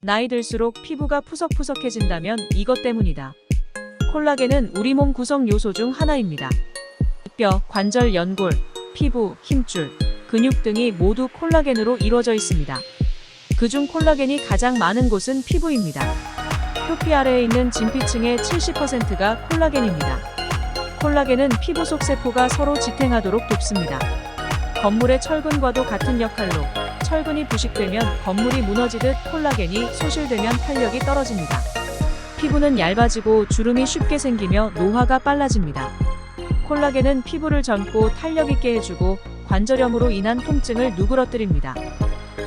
나이 들수록 피부가 푸석푸석해진다면 이것 때문이다. 콜라겐은 우리 몸 구성 요소 중 하나입니다. 뼈, 관절, 연골, 피부, 힘줄, 근육 등이 모두 콜라겐으로 이루어져 있습니다. 그중 콜라겐이 가장 많은 곳은 피부입니다. 표피 아래에 있는 진피층의 70%가 콜라겐입니다. 콜라겐은 피부 속 세포가 서로 지탱하도록 돕습니다. 건물의 철근과도 같은 역할로 철근이 부식되면 건물이 무너지듯 콜라겐이 소실되면 탄력이 떨어집니다. 피부는 얇아지고 주름이 쉽게 생기며 노화가 빨라집니다. 콜라겐은 피부를 젊고 탄력 있게 해주고 관절염으로 인한 통증을 누그러뜨립니다.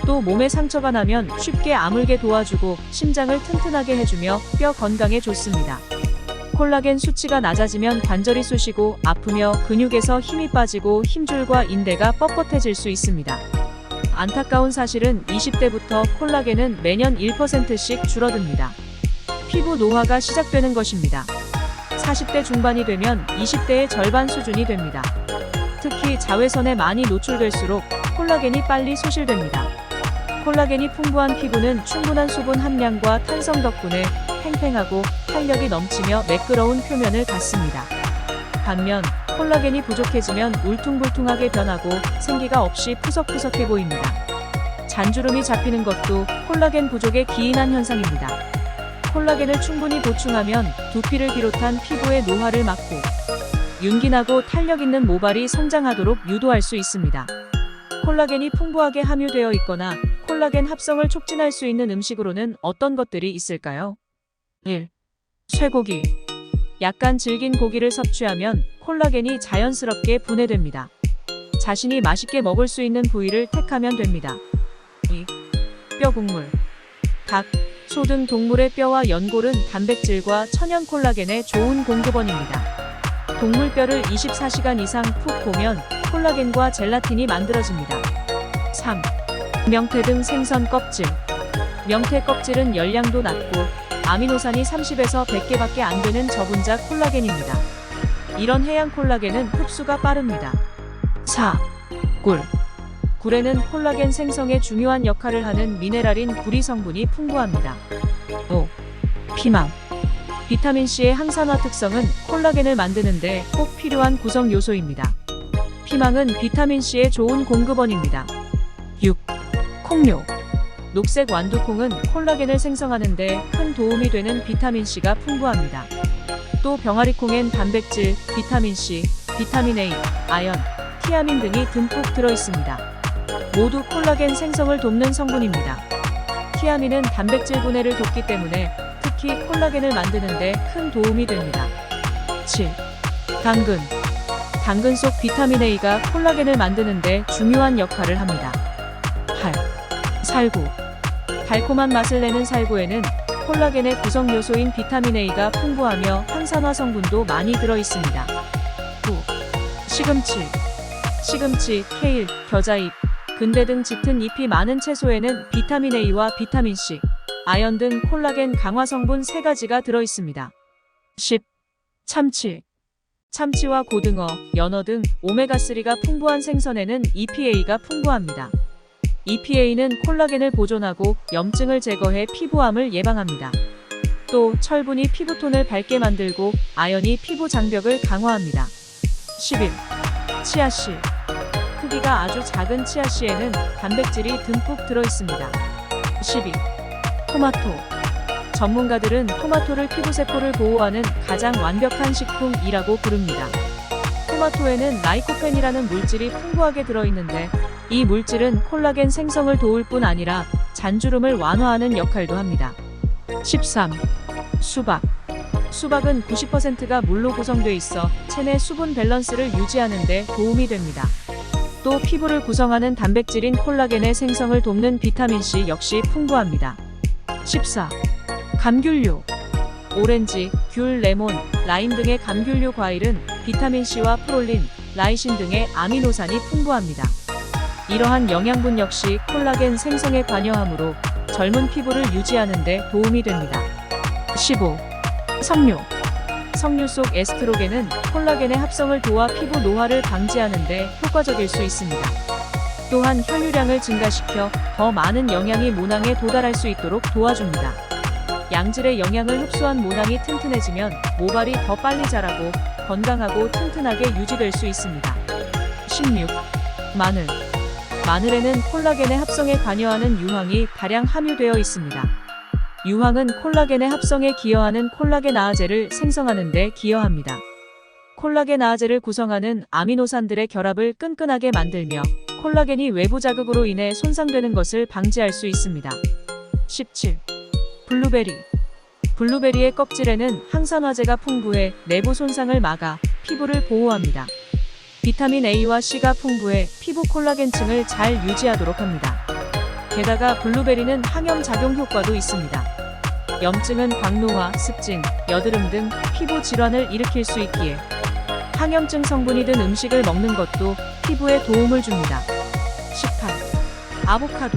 또 몸에 상처가 나면 쉽게 아물게 도와주고 심장을 튼튼하게 해주며 뼈 건강에 좋습니다. 콜라겐 수치가 낮아지면 관절이 쑤시고 아프며 근육에서 힘이 빠지고 힘줄과 인대가 뻣뻣해질 수 있습니다. 안타까운 사실은 20대부터 콜라겐은 매년 1%씩 줄어듭니다. 피부 노화가 시작되는 것입니다. 40대 중반이 되면 20대의 절반 수준이 됩니다. 특히 자외선에 많이 노출될수록 콜라겐이 빨리 소실됩니다. 콜라겐이 풍부한 피부는 충분한 수분 함량과 탄성 덕분에 팽팽하고 탄력이 넘치며 매끄러운 표면을 갖습니다. 반면 콜라겐이 부족해지면 울퉁불퉁하게 변하고 생기가 없이 푸석푸석해 보입니다. 잔주름이 잡히는 것도 콜라겐 부족의 기인한 현상입니다. 콜라겐을 충분히 보충하면 두피를 비롯한 피부의 노화를 막고 윤기나고 탄력 있는 모발이 성장하도록 유도할 수 있습니다. 콜라겐이 풍부하게 함유되어 있거나 콜라겐 합성을 촉진할 수 있는 음식으로는 어떤 것들이 있을까요? 1. 쇠고기. 약간 질긴 고기를 섭취하면 콜라겐이 자연스럽게 분해됩니다. 자신이 맛있게 먹을 수 있는 부위를 택하면 됩니다. 2. 뼈 국물. 닭, 소 등 동물의 뼈와 연골은 단백질과 천연 콜라겐의 좋은 공급원입니다. 동물 뼈를 24시간 이상 푹 보면 콜라겐과 젤라틴이 만들어집니다. 3. 명태 등 생선 껍질. 명태 껍질은 열량도 낮고 아미노산이 30에서 100개밖에 안 되는 저분자 콜라겐입니다. 이런 해양 콜라겐은 흡수가 빠릅니다. 4. 꿀. 꿀에는 콜라겐 생성에 중요한 역할을 하는 미네랄인 구리 성분이 풍부합니다. 5. 피망. 비타민C의 항산화 특성은 콜라겐을 만드는 데 꼭 필요한 구성 요소입니다. 피망은 비타민C의 좋은 공급원입니다. 6. 콩류. 녹색 완두콩은 콜라겐을 생성하는 데 큰 도움이 되는 비타민C가 풍부합니다. 또 병아리콩엔 단백질, 비타민C, 비타민 A, 아연, 티아민 등이 듬뿍 들어있습니다. 모두 콜라겐 생성을 돕는 성분입니다. 티아민은 단백질 분해를 돕기 때문에 특히 콜라겐을 만드는 데 큰 도움이 됩니다. 7. 당근. 당근 속 비타민 A가 콜라겐을 만드는 데 중요한 역할을 합니다. 8. 살구. 달콤한 맛을 내는 살구에는 콜라겐의 구성 요소인 비타민 A가 풍부하며 항산화 성분도 많이 들어있습니다. 9. 시금치. 시금치, 케일, 겨자잎, 근대 등 짙은 잎이 많은 채소에는 비타민 A와 비타민 C, 아연 등 콜라겐 강화 성분 3가지가 들어있습니다. 10. 참치. 참치와 고등어, 연어 등 오메가3가 풍부한 생선에는 EPA가 풍부합니다. EPA는 콜라겐을 보존하고 염증을 제거해 피부암을 예방합니다. 또 철분이 피부톤을 밝게 만들고 아연이 피부 장벽을 강화합니다. 11. 치아씨. 크기가 아주 작은 치아씨에는 단백질이 듬뿍 들어있습니다. 12. 토마토. 전문가들은 토마토를 피부세포를 보호하는 가장 완벽한 식품이라고 부릅니다. 토마토에는 라이코펜이라는 물질이 풍부하게 들어있는데 이 물질은 콜라겐 생성을 도울 뿐 아니라 잔주름을 완화하는 역할도 합니다. 13. 수박. 수박은 90%가 물로 구성돼 있어 체내 수분 밸런스를 유지하는 데 도움이 됩니다. 또 피부를 구성하는 단백질인 콜라겐의 생성을 돕는 비타민C 역시 풍부합니다. 14. 감귤류. 오렌지, 귤, 레몬, 라임 등의 감귤류 과일은 비타민C와 프롤린, 라이신 등의 아미노산이 풍부합니다. 이러한 영양분 역시 콜라겐 생성에 관여하므로 젊은 피부를 유지하는 데 도움이 됩니다. 15. 석류. 석류 속 에스트로겐은 콜라겐의 합성을 도와 피부 노화를 방지하는 데 효과적일 수 있습니다. 또한 혈류량을 증가시켜 더 많은 영양이 모낭에 도달할 수 있도록 도와줍니다. 양질의 영양을 흡수한 모낭이 튼튼해지면 모발이 더 빨리 자라고 건강하고 튼튼하게 유지될 수 있습니다. 16. 마늘. 마늘에는 콜라겐의 합성에 관여하는 유황이 다량 함유되어 있습니다. 유황은 콜라겐의 합성에 기여하는 콜라겐아제를 생성하는 데 기여합니다. 콜라겐아제를 구성하는 아미노산들의 결합을 끈끈하게 만들며 콜라겐이 외부 자극으로 인해 손상되는 것을 방지할 수 있습니다. 17. 블루베리. 블루베리의 껍질에는 항산화제가 풍부해 내부 손상을 막아 피부를 보호합니다. 비타민 A와 C가 풍부해 피부 콜라겐층을 잘 유지하도록 합니다. 게다가 블루베리는 항염 작용 효과도 있습니다. 염증은 광노화, 습진, 여드름 등 피부 질환을 일으킬 수 있기에 항염증 성분이 든 음식을 먹는 것도 피부에 도움을 줍니다. 18. 아보카도.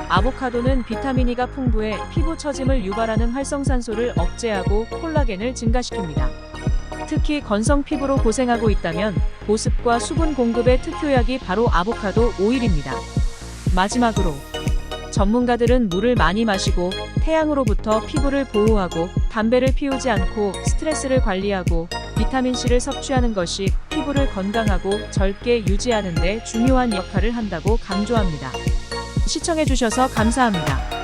아보카도는 비타민 E가 풍부해 피부 처짐을 유발하는 활성산소를 억제하고 콜라겐을 증가시킵니다. 특히 건성 피부로 고생하고 있다면 보습과 수분 공급의 특효약이 바로 아보카도 오일입니다. 마지막으로 전문가들은 물을 많이 마시고 태양으로부터 피부를 보호하고 담배를 피우지 않고 스트레스를 관리하고 비타민C를 섭취하는 것이 피부를 건강하고 젊게 유지하는 데 중요한 역할을 한다고 강조합니다. 시청해주셔서 감사합니다.